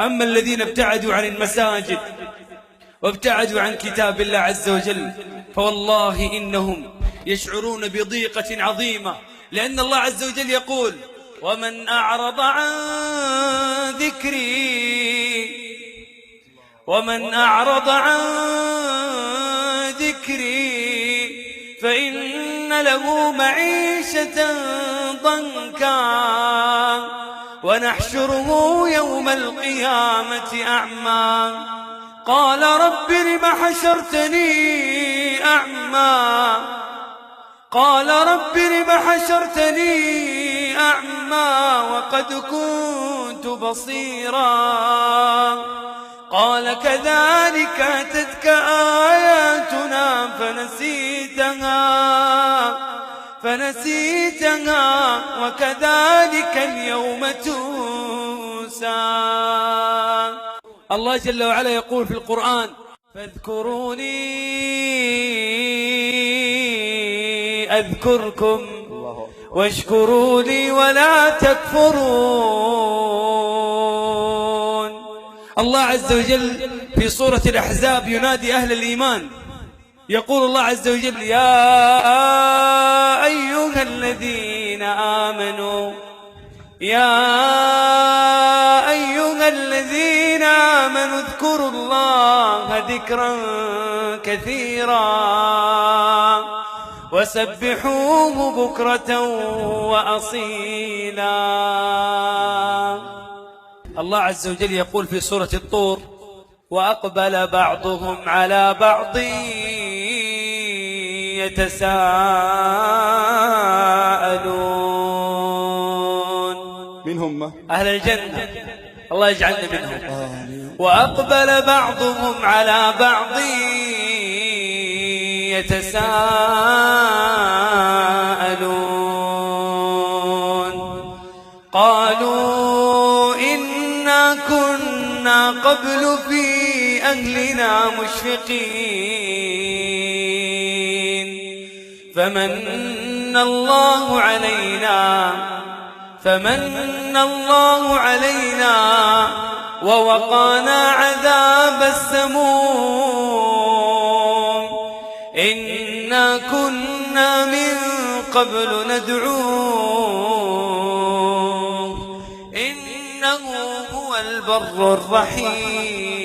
أما الذين ابتعدوا عن المساجد وابتعدوا عن كتاب الله عز وجل فوالله إنهم يشعرون بضيقة عظيمة، لأن الله عز وجل يقول: ومن أعرض عن ذكري فإن له معيشة ضنكا ونحشره يوم القيامة أعمى قال رب لم حشرتني أعمى وقد كنت بصيرا قال كذلك أتتك آياتنا فنسيتها وكذلك اليوم تنسى. الله جل وعلا يقول في القرآن: فاذكروني أذكركم واشكروا لي ولا تكفرون. الله عز وجل في سورة الأحزاب ينادي أهل الإيمان، يقول الله عز وجل: يا أيها الذين آمنوا اذكروا الله ذكرا كثيرا وسبحوه بكرة وأصيلا. الله عز وجل يقول في سورة الطور: وأقبل بعضهم على بعض يتساءلون. منهم أهل الجنة، الله يجعلنا منهم. وأقبل بعضهم على بعض يتساءلون قالوا إنا كنا قبل في أهلنا مشفقين فمن الله علينا ووقانا عذاب السموم إنا كنا من قبل ندعوه إنه هو البر الرحيم.